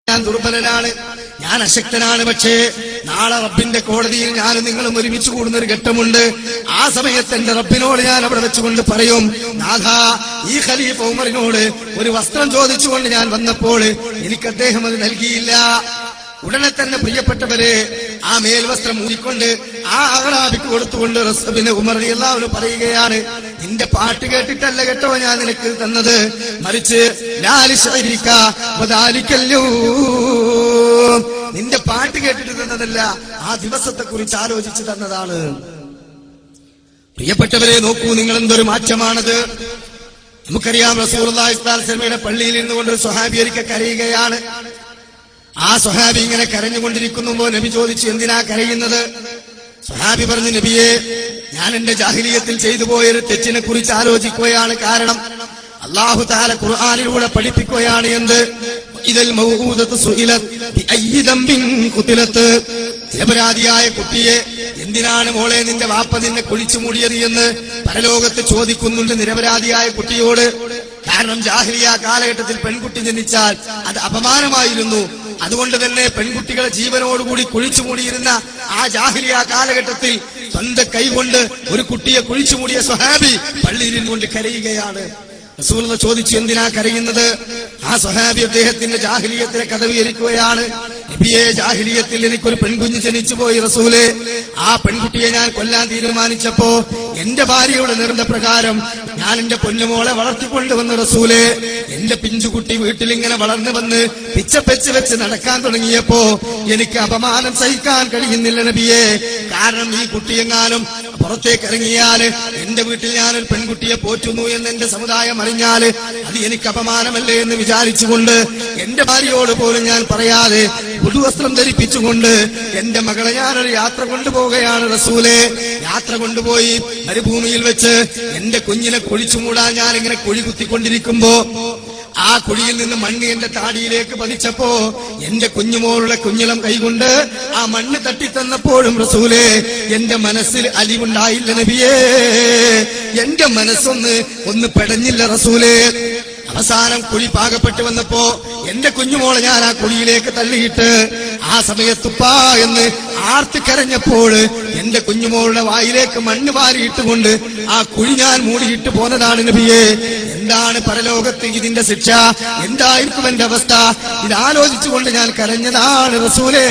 ഞാൻ ദുർബലനാണ്, ഞാൻ അശക്തനാണ്. പക്ഷേ നാളെ റബ്ബിന്റെ കോടതിയിൽ ഞാനും നിങ്ങളും ഒരുമിച്ച് കൂടുന്ന ഒരു ഘട്ടമുണ്ട്. ആ സമയത്ത് എന്റെ റബ്ബിനോട് ഞാൻ അവിടെ വെച്ചുകൊണ്ട് പറയും, നാഥാ, ഈ ഖലീഫ ഉമറിനോട് ഒരു വസ്ത്രം ചോദിച്ചുകൊണ്ട് ഞാൻ വന്നപ്പോൾ എനിക്ക് അദ്ദേഹം അത് നൽകിയില്ല. ഉടനെ തന്നെ പ്രിയപ്പെട്ടവരെ ആ മേൽവസ്ത്രം ഊരിക്കൊണ്ട് ആ അഹ്റാബിക്ക് കൊടുത്തുകൊണ്ട് റസൂലുള്ളാഹി ഉമർ റളിയല്ലാഹു അൻഹു പറയുകയാണ്, നിന്റെ പാട്ട് കേട്ടിട്ടല്ല കേട്ടോ ഞാൻ നിനക്ക് തന്നത്, മറിച്ച് നിന്റെ പാട്ട് കേട്ടിട്ട് തന്നതല്ല, ആ ദിവസത്തെ കുറിച്ച് ആലോചിച്ച് തന്നതാണ്. പ്രിയപ്പെട്ടവരെ നോക്കൂ, നിങ്ങൾ എന്തൊരു മാറ്റമാണത്. നമുക്കറിയാം, റസൂലുള്ളാഹി സ്വല്ലല്ലാഹു അലൈഹി വസല്ലമയുടെ പള്ളിയിൽ നിന്നുകൊണ്ട് ഒരു സ്വഹാബി ഒരിക്കൽ കരയുകയാണ്. ആ സ്വഹാബി ഇങ്ങനെ കരഞ്ഞുകൊണ്ടിരിക്കുമ്പോ നബി ചോദിച്ചു, എന്തിനാ കരയുന്നത്? സ്വഹാബി പറഞ്ഞു, നബിയെ, ഞാൻ എന്റെ ജാഹിലിയത്തിൽ ചെയ്തു പോയൊരു തെറ്റിനെ കുറിച്ച് ആലോചിക്കുകയാണ്. കാരണം അല്ലാഹു തആല ഖുർആനിലൂടെ പഠിപ്പിക്കുകയാണ്, എന്ത്? ഇദൽ മൗഊദതു സുഇലത് ബിഅയ്യി ദംബിൻ ഖുതിലത്. നിരപരാധിയായ കുട്ടിയെ എന്തിനാണ് മോളെ നിന്റെ വാപ്പ നിന്നെ കുഴിച്ചു മൂടിയത് എന്ന് പരലോകത്ത് ചോദിക്കുന്നുണ്ട് നിരപരാധിയായ കുട്ടിയോട്. കാരണം ജാഹിലിയ കാലഘട്ടത്തിൽ പെൺകുട്ടി ജനിച്ചാൽ അത് അപമാനമായിരുന്നു. അതുകൊണ്ട് തന്നെ പെൺകുട്ടികളെ ജീവനോടുകൂടി കുഴിച്ചു മൂടിയിരുന്ന ആ ജാഹിലിയ കാലഘട്ടത്തിൽ സ്വന്തം കൈകൊണ്ട് ഒരു കുട്ടിയെ കുഴിച്ചു മൂടിയ സ്വഹാബി പള്ളിയിൽ നിന്നുകൊണ്ട് കരയുകയാണ്. റസൂലുള്ളാഹി ചോദിച്ചു, എന്തിനാ കരയുന്നത്? ആ സ്വഹാബി അദ്ദേഹത്തിന്റെ ജാഹിലിയത്തിലെ കഥ വിവരിക്കുകയാണ്. നബിയെ, ജാഹിലിയത്തിൽ എനിക്കൊരു പെൺകുഞ്ഞ് ജനിച്ചു പോയി റസൂലേ. ആ പെൺകുട്ടിയെ ഞാൻ കൊല്ലാൻ തീരുമാനിച്ചപ്പോ എന്റെ ഭാര്യയുടെ നിർബന്ധപ്രകാരം ഞാൻ എന്റെ പൊന്നുമോളെ വളർത്തിക്കൊണ്ടുവന്നു റസൂലേ. എന്റെ പിഞ്ചുകുട്ടി വീട്ടിലിങ്ങനെ വളർന്നു വന്ന് പിച്ചപ്പെച്ച് വെച്ച് നടക്കാൻ തുടങ്ങിയപ്പോ എനിക്ക് അപമാനം സഹിക്കാൻ കഴിയുന്നില്ല നബിയെ. കാരണം ഈ കുട്ടിയെങ്ങാനും പുറത്തേക്ക് ഇറങ്ങിയാല് എന്റെ വീട്ടിൽ ഞാനൊരു പെൺകുട്ടിയെ പോറ്റുന്നു എന്ന് എന്റെ സമുദായം അറിഞ്ഞാല് അത് എനിക്ക് അപമാനമല്ലേ എന്ന് വിചാരിച്ചുകൊണ്ട് എന്റെ ഭാര്യയോട് പോലും ഞാൻ പറയാതെ പുതുവസ്ത്രം ധരിപ്പിച്ചുകൊണ്ട് എന്റെ മകളെ ഞാനൊരു യാത്ര കൊണ്ടുപോവുകയാണ് റസൂലേ. യാത്ര കൊണ്ടുപോയി മരുഭൂമിയിൽ വെച്ച് എന്റെ കുഞ്ഞിനെ കുഴിച്ചു മൂടാൻ ഞാൻ ഇങ്ങനെ കുഴി കുത്തിക്കൊണ്ടിരിക്കുമ്പോ ആ കുഴിയിൽ നിന്ന് മണ്ണ് എന്റെ താടിയിലേക്ക് പതിച്ചപ്പോ എന്റെ കുഞ്ഞുമോളുടെ കുഞ്ഞിളം കൈകൊണ്ട് ആ മണ്ണ് തട്ടിത്തന്നപ്പോഴും റസൂലേ എന്റെ മനസ്സിൽ അലിവുണ്ടായില്ല നബിയേ. എന്റെ മനസ്സൊന്ന് പെടഞ്ഞില്ല റസൂലേ. അവസാനം കുഴി പാകപ്പെട്ട് വന്നപ്പോ എന്റെ കുഞ്ഞുമോളെ ഞാൻ ആ കുഴിയിലേക്ക് തള്ളിയിട്ട് ആ സമയത്തുപ്പാ എന്ന് ആർത്ത് കരഞ്ഞപ്പോൾ എന്റെ കുഞ്ഞുമോളുടെ വായിലേക്ക് മണ്ണ് വാരിയിട്ടുകൊണ്ട് ആ കുഴി ഞാൻ മൂടിയിട്ട് പോന്നതാണ് നബിയെ. എന്താണ് പരലോകത്ത് ഇതിന്റെ ശിക്ഷ? എന്തായിരിക്കും എന്റെ അവസ്ഥ? ഇതാലോചിച്ചുകൊണ്ട് ഞാൻ കരഞ്ഞതാണ് റസൂലേ.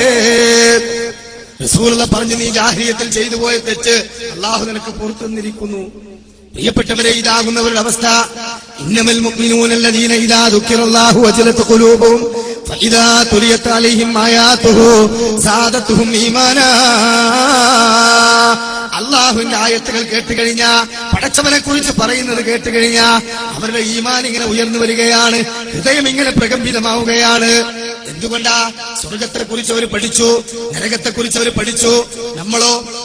റസൂലുള്ളാഹി പറഞ്ഞു, നീ ജാഹിലിയത്തിൽ ചെയ്തു പോയ തെറ്റ് അല്ലാഹു നിനക്ക് പുറത്തുനിന്നിരിക്കുന്നു. പ്രിയപ്പെട്ടവരെ, ഇതാകുന്നവരുടെ അവസ്ഥ. ഇന്നമൽ മുഅ്മിനൂന അല്ലദീന ഇദാ ദുക്കിറല്ലാഹു വജലത് ഖുലൂബുഹും ഫഇദാ തുലിയത് അലൈഹിം ആയാതുഹു സാദത്തുഹും ഈമാനാ. അല്ലാഹുവിന്റെ ആയത്തുകൾ കേട്ടുകഴിഞ്ഞാ, പടച്ചവനെ കുറിച്ച് പറയുന്നത് കേട്ടുകഴിഞ്ഞാ അവരുടെ ഈമാൻ ഇങ്ങനെ ഉയർന്നു വരികയാണ്, ഹൃദയം ഇങ്ങനെ പ്രകമ്പിതമാവുകയാണ്. എന്തുകൊണ്ടാ? സ്വർഗത്തെ കുറിച്ച് അവർ പഠിച്ചു, നരകത്തെ കുറിച്ച് അവർ പഠിച്ചു.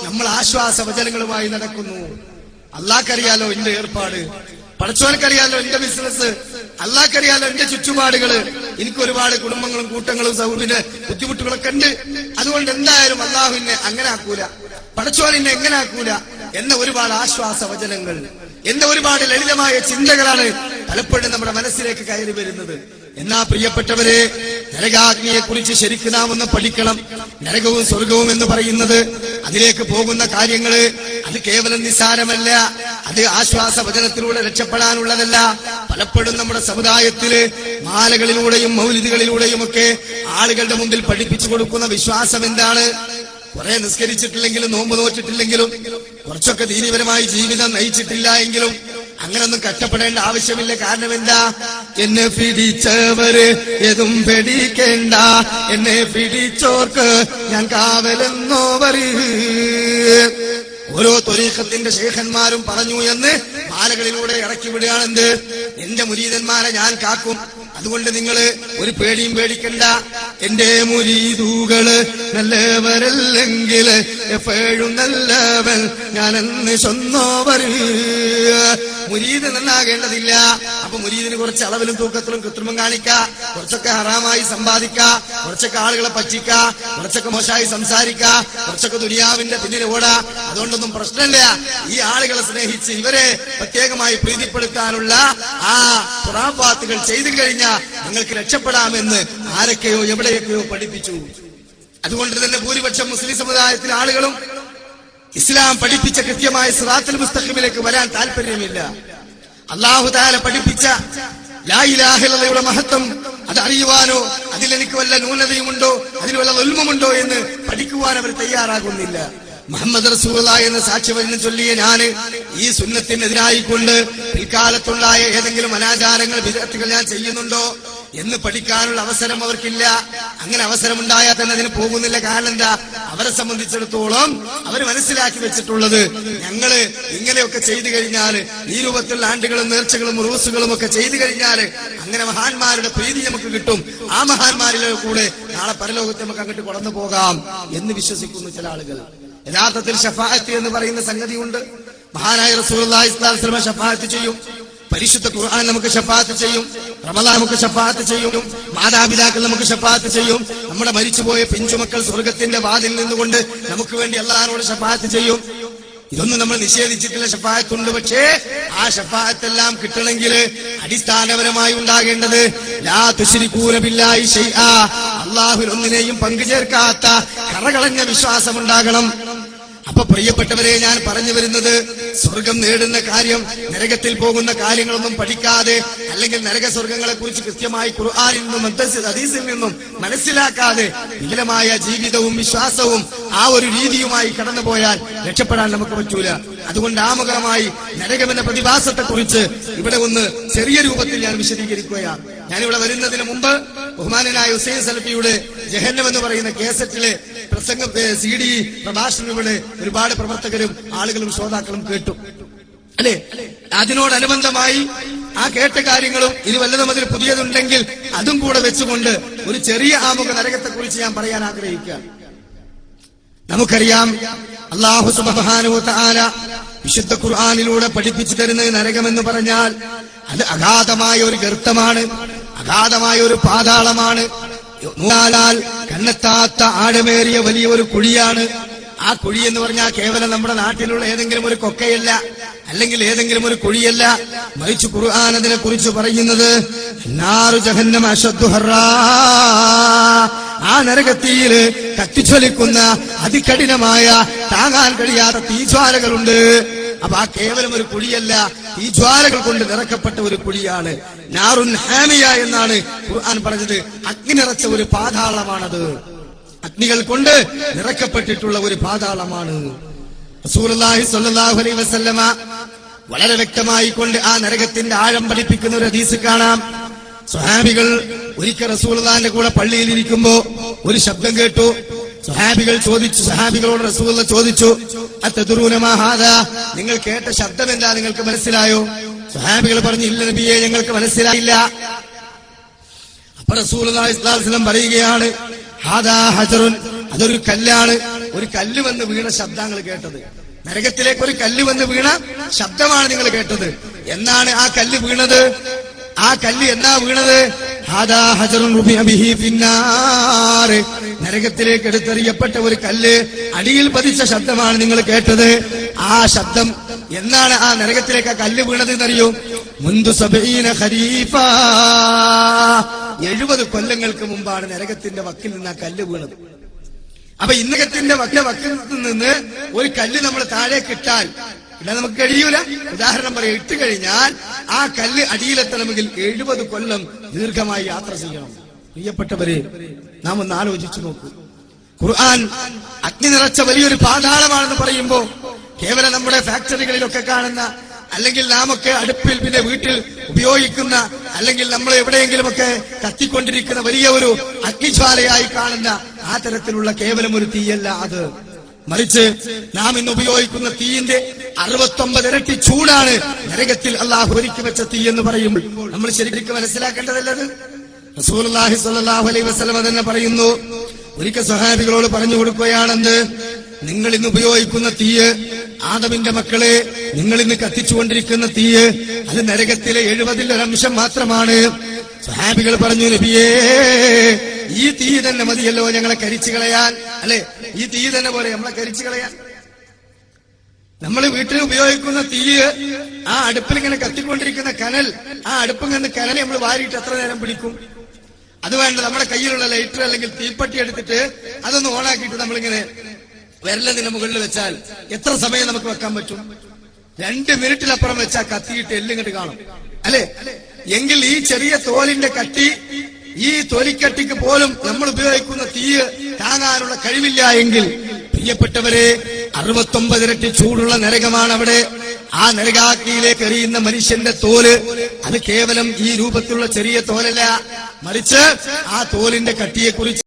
നമ്മൾ ആശ്വാസവചനങ്ങളുമായി നടക്കുന്നു. അല്ലാഹ്ക്കറിയാലോ എന്റെ ഏർപ്പാട്, പടച്ചോനക്കറിയാലോ എന്റെ ബിസിനസ്, അല്ലാഹ്ക്കറിയാലോ എന്റെ ചുറ്റുപാടുകള്. എനിക്ക് ഒരുപാട് കുടുംബങ്ങളും കൂട്ടങ്ങളും പിന്നെ ബുദ്ധിമുട്ടുകളൊക്കെ ഉണ്ട്. അതുകൊണ്ട് എന്തായാലും അല്ലാഹുവിനെ അങ്ങനെ ആക്കൂല, പടച്ചോനെ എങ്ങനെ ആക്കൂല എന്ന ഒരുപാട് ആശ്വാസവചനങ്ങൾ, എന്ന ഒരുപാട് ലളിതമായ ചിന്തകളാണ് പലപ്പോഴും നമ്മുടെ മനസ്സിലേക്ക് കയറി വരുന്നത്. എന്നാ പ്രിയപ്പെട്ടവരെ, നരകാഗ്നിയെ കുറിച്ച് ശരിക്കും നാം ഒന്ന് പഠിക്കണം. നരകവും സ്വർഗവും എന്ന് പറയുന്നത്, അതിലേക്ക് പോകുന്ന കാര്യങ്ങള് അത് കേവലം നിസ്സാരമല്ല, അത് ആശ്വാസവചനത്തിലൂടെ രക്ഷപ്പെടാനുള്ളതല്ല. പലപ്പോഴും നമ്മുടെ സമുദായത്തില് മാലകളിലൂടെയും മൗലിദുകളിലൂടെയും ഒക്കെ ആളുകളുടെ മുമ്പിൽ പഠിപ്പിച്ചു കൊടുക്കുന്ന വിശ്വാസം എന്താണ്? കുറെ നിസ്കരിച്ചിട്ടില്ലെങ്കിലും നോമ്പ് നോറ്റിട്ടില്ലെങ്കിലും കുറച്ചൊക്കെ ദീനീപരമായി ജീവിതം നയിച്ചിട്ടില്ല എങ്കിലും അങ്ങനൊന്നും കഷ്ടപ്പെടേണ്ട ആവശ്യമില്ല. കാരണം എന്താ? എന്നെ പിടിച്ചവര് ഏതും പേടിക്കേണ്ട, എന്നെ പിടിച്ചോർക്ക് ഞാൻ കാവലെന്നോവർ. ഓരോ ത്വരീഖത്തിന്റെ ശൈഖന്മാരും പറഞ്ഞു എന്ന് മാലകളിലൂടെ ഇറക്കി വിടുകയാണെന്ത്? എന്റെ മുരീദന്മാരെ ഞാൻ കാക്കും, അതുകൊണ്ട് നിങ്ങള് ഒരു പേടിയും പേടിക്കണ്ട. എന്റെ മുരീദുകള് നല്ലവരല്ലെങ്കിൽ എപ്പോഴും നല്ലവൻ ഞാനെന്ന് ചൊന്നോവർ. മുരീദ് നന്നാകേണ്ടതില്ല. അപ്പൊ മുരീദിന് കുറച്ച് അളവിലും തൂക്കത്തിലും കൃത്രിമം കാണിക്ക, കുറച്ചൊക്കെ ഹറാമായി സമ്പാദിക്ക, കുറച്ചൊക്കെ ആളുകളെ പറ്റിക്ക, കുറച്ചൊക്കെ മോശമായി സംസാരിക്ക, കുറച്ചൊക്കെ ദുനിയാവിന്റെ പിന്നിൽ ഓടാ. അതുകൊണ്ടൊന്നും പ്രശ്നമില്ല. ഈ ആളുകളെ സ്നേഹിച്ച് ഇവരെ പ്രത്യേകമായി പ്രീതിപ്പെടുത്താനുള്ള ആ ഖുറാഫാത്തുകൾ ചെയ്തു കഴിഞ്ഞാൽ നിങ്ങൾക്ക് രക്ഷപ്പെടാമെന്ന് ആരൊക്കെയോ എവിടെയൊക്കെയോ പഠിപ്പിച്ചു. അതുകൊണ്ട് തന്നെ ഭൂരിപക്ഷം മുസ്ലിം സമുദായത്തിലെ ആളുകളും ഇസ്ലാം പഠിപ്പിച്ച കൃത്യമായ സിറാത്തുൽ മുസ്തഖീമിലേക്ക് വരാൻ താല്പര്യമില്ല. അല്ലാഹു തആല പഠിപ്പിച്ച ലാ ഇലാഹ ഇല്ലല്ലാഹയുടെ മഹത്വം അത് അറിയുവാനോ അതിലെനിക്ക് വല്ല ന്യൂനതയുമുണ്ടോ അതിൽ വല്ല ദുൽമുമുണ്ടോ എന്ന് പഠിക്കുവാൻ അവർ തയ്യാറാകുന്നില്ല. മുഹമ്മദ് റസൂലുള്ളാഹി എന്ന സാക്ഷ്യവചനം ചൊല്ലിയ ഞാന് ഈ സുന്നത്തിനെതിരായിക്കൊണ്ട് പിൽക്കാലത്തുണ്ടായ ഏതെങ്കിലും അനാചാരങ്ങൾ ബിദ്അത്തുകൾ ഞാൻ ചെയ്യുന്നുണ്ടോ എന്ന് പഠിക്കാനുള്ള അവസരം അവർക്കില്ല. അങ്ങനെ അവസരമുണ്ടായാൽ തന്നെ അതിന് പോകുന്നില്ല. കാരണം എന്താ? അവരെ സംബന്ധിച്ചിടത്തോളം അവർ മനസ്സിലാക്കി വെച്ചിട്ടുള്ളത് ഞങ്ങള് ഇങ്ങനെയൊക്കെ ചെയ്തു കഴിഞ്ഞാൽ ഈ രൂപത്തിലുള്ള ആണ്ടുകളും നേർച്ചകളും റൂസുകളും ഒക്കെ ചെയ്തു കഴിഞ്ഞാൽ അങ്ങനെ മഹാന്മാരുടെ പ്രീതി നമുക്ക് കിട്ടും. ആ മഹാന്മാരിലെ കൂടെ നാളെ പരലോകത്തെ നമുക്ക് അങ്ങോട്ട് കടന്നു പോകാം എന്ന് വിശ്വസിക്കുന്നു ചില ആളുകൾ. യഥാർത്ഥത്തിൽ ശഫാഅത്ത് എന്ന് പറയുന്ന സംഗതിയുണ്ട്. മഹാനായ റസൂലുള്ളാഹി സ്വല്ലല്ലാഹു അലൈഹി വസല്ലം ശഫാഅത്ത് ചെയ്യും. പരിശുദ്ധ ഖുർആൻ നമുക്ക് ശഫാഅത്ത് ചെയ്യും. റമളാൻ നമുക്ക് ശഫാഅത്ത് ചെയ്യും. മാതാപിതാക്കൾ നമുക്ക് ശഫാഅത്ത് ചെയ്യും. നമ്മുടെ മരിച്ചുപോയ പിഞ്ചുമക്കൾ സ്വർഗത്തിന്റെ വാതിൽ നിന്നുകൊണ്ട് നമുക്ക് വേണ്ടി അല്ലാഹുവോട് ശഫാഅത്ത് ചെയ്യും. ഇതൊന്നും നമ്മൾ നിഷേധിച്ചിട്ടില്ല, ശഫാഅത്തുണ്ട്. പക്ഷേ ആ ശഫാഅത്തെല്ലാം കിട്ടണമെങ്കിൽ അടിസ്ഥാനപരമായി ഉണ്ടാകേണ്ടത് ലാ തുശ്രികൂന ബില്ലാഹി ശൈആ, അല്ലാഹുവിൽ ഒന്നിനെയും പങ്കുചേർക്കാത്ത കറകളഞ്ഞ വിശ്വാസമുണ്ടാകണം. അപ്പൊ പ്രിയപ്പെട്ടവരെ, ഞാൻ പറഞ്ഞു വരുന്നത് സ്വർഗം നേടുന്ന കാര്യം നരകത്തിൽ പോകുന്ന കാര്യങ്ങളൊന്നും പഠിക്കാതെ അല്ലെങ്കിൽ നരക സ്വർഗങ്ങളെ കുറിച്ച് കൃത്യമായി ഖുർആനിൽ നിന്നും ഹദീസിൽ നിന്നും മനസ്സിലാക്കാതെ വികലമായ ജീവിതവും വിശ്വാസവും ആ ഒരു രീതിയുമായി കടന്നുപോയാൽ രക്ഷപ്പെടാൻ നമുക്ക് പറ്റൂല. അതുകൊണ്ട് ആമുഖമായി നരകമെന്ന പ്രതിഭാസത്തെ കുറിച്ച് ഇവിടെ ഒന്ന് ചെറിയ രൂപത്തിൽ ഞാൻ വിശദീകരിക്കുകയാണ്. ഞാനിവിടെ വരുന്നതിന് മുമ്പ് ബഹുമാനനായ ഹുസൈൻ സലഫിയുടെ ജഹന്നം എന്ന് പറയുന്ന കേസറ്റിലെ പ്രസംഗം CD പ്രഭാഷണം ഇവിടെ ഒരുപാട് പ്രവർത്തകരും ആളുകളും ശ്രോതാക്കളും കേട്ടു അല്ലെ. അതിനോടനുബന്ധമായി ആ കേട്ട കാര്യങ്ങളും ഇനി വല്ലതും അതിൽ പുതിയതുണ്ടെങ്കിൽ അതും കൂടെ വെച്ചുകൊണ്ട് ഒരു ചെറിയ ആമുഖ നരകത്തെ കുറിച്ച് ഞാൻ പറയാൻ ആഗ്രഹിക്കുകയാണ്. നമുക്കറിയാം അല്ലാഹു സുബ്ഹാനഹു വ തആല വിശുദ്ധ ഖുർആനിലൂടെ പഠിപ്പിച്ചു തരുന്ന നരകമെന്ന് പറഞ്ഞാൽ അത് അഗാധമായ ഒരു ഗർത്തമാണ്, അഗാധമായ ഒരു പാതാളമാണ്, കണ്ണെത്താത്ത ആഴമേറിയ വലിയൊരു കുഴിയാണ്. ആ കുഴി എന്ന് പറഞ്ഞാൽ കേവലം നമ്മുടെ നാട്ടിലുള്ള ഏതെങ്കിലും ഒരു കൊക്കയല്ല, അല്ലെങ്കിൽ ഏതെങ്കിലും ഒരു കുഴിയല്ല. മറിച്ച് ഖുർആൻ അതിനെ കുറിച്ച് പറയുന്നത് നാറു ജഹന്നമ അശദ്ദു ഹർറാ, ആ നരകത്തിയിൽ കത്തിച്ചൊലിക്കുന്ന അതികഠിനമായ താങ്ങാൻ കഴിയാത്ത തീജ്വാലകളുണ്ട്. അപ്പൊ ആ കേവലം ഒരു കുഴിയല്ല, തീജ്വാലകൾ കൊണ്ട് നിറക്കപ്പെട്ട ഒരു കുഴിയാണ്. നാറുൻ ഹാമിയ എന്നാണ് ഖുർആൻ പറഞ്ഞത്. അഗ്നി നിറച്ച ഒരു പാതാളമാണത്, അഗ്നികൾ കൊണ്ട് നിറക്കപ്പെട്ടിട്ടുള്ള ഒരു പാതാളമാണ്. റസൂലുള്ളാഹി സ്വല്ലല്ലാഹു അലൈഹി വസല്ലമ വളരെ വ്യക്തമായി കൊണ്ട് ആ നരകത്തിന്റെ ആഴം പഠിപ്പിക്കുന്ന ഒരു ഹദീസ് കാണാം. സ്വഹാബികൾ ഒരിക്കൽ റസൂലുള്ളാഹിന്റെ കൂടെ പള്ളിയിൽ ഇരിക്കുമ്പോ ഒരു ശബ്ദം കേട്ടു. സ്വഹാബികളോട് റസൂലുള്ള ചോദിച്ചു, അത്തദ്റൂന മാ ഹാദാ, നിങ്ങൾ കേട്ട ശബ്ദം എന്താ, നിങ്ങൾക്ക് മനസ്സിലായോ? സ്വഹാബികൾ പറഞ്ഞു, ഇല്ല നബിയെ, ഞങ്ങൾക്ക് മനസ്സിലായില്ല. അപ്പൊ റസൂലുള്ളാഹി സ്വല്ലല്ലാഹു അലൈഹി വസല്ലം പറയുകയാണ്, ഹാദാ ഹജറുൻ, അതൊരു കല്ലാണ്. ഒരു കല്ല് വന്ന് വീണ ശബ്ദങ്ങൾ കേട്ടത്. നരകത്തിലേക്ക് ഒരു കല്ല് വന്ന് വീണ ശബ്ദമാണ് നിങ്ങൾ കേട്ടത്. എന്നാണ് ആ കല്ല് വീണത്? ആ കല്ല് എന്നാ വീണത്? ഹാദാ ഹജറുൻ റുബിഅ ബിഹി ഫിന്നാർ, നരകത്തിലേക്ക് എടുത്തെറിയപ്പെട്ട ഒരു കല്ല് അടിയിൽ പതിച്ച ശബ്ദമാണ് നിങ്ങൾ കേട്ടത്. ആ ശബ്ദം എന്നാണ് ആ നരകത്തിലേക്ക് ആ കല്ല് വീണത് എന്നറിയോ? മുൻദു 70 ഖരീഫ, 70 കൊല്ലങ്ങൾക്ക് മുമ്പാണ് നരകത്തിന്റെ വക്കിൽ നിന്ന് ആ കല്ല് വീണത്. അപ്പൊ ഇന്നകത്തിന്റെ വക്കിൽ നിന്ന് ഒരു കല്ല് നമ്മൾ താഴേക്ക് ഇട്ടാൽ ഇടാൻ നമുക്ക് കഴിയൂല. ഉദാഹരണം പറയാം, ഇട്ട് കഴിഞ്ഞാൽ ആ കല്ല് അടിയിലെത്തണമെങ്കിൽ 70 കൊല്ലം ദീർഘമായി യാത്ര ചെയ്യണം. പ്രിയപ്പെട്ടവരെ, നാം ഒന്ന് ആലോചിച്ചു നോക്കൂ. ഖുർആൻ അഗ്നി നിറച്ച വലിയൊരു പാതാളമാണെന്ന് പറയുമ്പോ കേവലം നമ്മുടെ ഫാക്ടറികളിലൊക്കെ കാണുന്ന, അല്ലെങ്കിൽ നാമൊക്കെ അടുപ്പിൽ പിന്നെ വീട്ടിൽ ഉപയോഗിക്കുന്ന, അല്ലെങ്കിൽ നമ്മൾ എവിടെയെങ്കിലുമൊക്കെ കത്തിക്കൊണ്ടിരിക്കുന്ന വലിയ ഒരു അഗ്നിജ്വാലയായി കാണുന്ന ആ തരത്തിലുള്ള കേവലം ഒരു തീയല്ല അത്. മറിച്ച് നാം ഇന്ന് ഉപയോഗിക്കുന്ന തീയിന്റെ 69 ഇരട്ടി ചൂടാണ് നരകത്തിൽ അല്ലാഹു ഒരുക്കി വെച്ച തീ എന്ന് പറയുമ്പോൾ നമ്മൾ ശരിക്കും മനസ്സിലാക്കേണ്ടതല്ലത്. റസൂലുള്ളാഹി സ്വല്ലല്ലാഹു അലൈഹി വസല്ലം തന്നെ പറയുന്നു, ഒരിക്കൽ സ്വഹാബികളോട് പറഞ്ഞു കൊടുക്കുകയാണെന്ന്, നിങ്ങൾ ഇന്ന് ഉപയോഗിക്കുന്ന തീയ് ആദമിന്റെ മക്കളെ, നിങ്ങൾ ഇന്ന് കത്തിച്ചുകൊണ്ടിരിക്കുന്ന തീയ് അത് നരകത്തിലെ 70% മാത്രമാണ്. സ്വഹാബികൾ പറഞ്ഞു, നബിയേ, ഈ തീ തന്നെ മതിയല്ലോ ഞങ്ങളെ കരിച്ചു കളയാൻ. അല്ലെ, ഈ തീ തന്നെ പോലെ നമ്മളെ കരിച്ചു കളയാൻ. നമ്മൾ വീട്ടിൽ ഉപയോഗിക്കുന്ന തീയ്, ആ അടുപ്പിൽ ഇങ്ങനെ കത്തിക്കൊണ്ടിരിക്കുന്ന കനൽ, ആ അടുപ്പിൽ കനൽ നമ്മൾ വാരിയിട്ട് എത്ര നേരം പിടിക്കും? അത് വേണ്ട, നമ്മുടെ കയ്യിലുള്ള ലൈറ്റർ അല്ലെങ്കിൽ തീപ്പെട്ടി എടുത്തിട്ട് അതൊന്ന് ഓണാക്കിയിട്ട് നമ്മളിങ്ങനെ വിരലതിന്റെ മുകളിൽ വെച്ചാൽ എത്ര സമയം നമുക്ക് വെക്കാൻ പറ്റും? 2 മിനിറ്റിലപ്പുറം വെച്ചാൽ കത്തിയിട്ട് എല്ലിങ്ങോട്ട് കാണും. അല്ലെ, എങ്കിൽ ഈ ചെറിയ തോലിന്റെ കട്ടി, ഈ തൊലിക്കട്ടിക്ക് പോലും നമ്മൾ ഉപയോഗിക്കുന്ന തീയ് താങ്ങാനുള്ള കഴിവില്ല എങ്കിൽ, പ്രിയപ്പെട്ടവരെ, 69 ഇരട്ടി ചൂടുള്ള നരകമാണ് അവിടെ. ആ നരകാഗ്നിയിലേക്ക് എറിയുന്ന മനുഷ്യന്റെ തോല് അത് കേവലം ഈ രൂപത്തിലുള്ള ചെറിയ തോലല്ല, മറിച്ച് ആ തോലിന്റെ കട്ടിയെക്കുറിച്ച്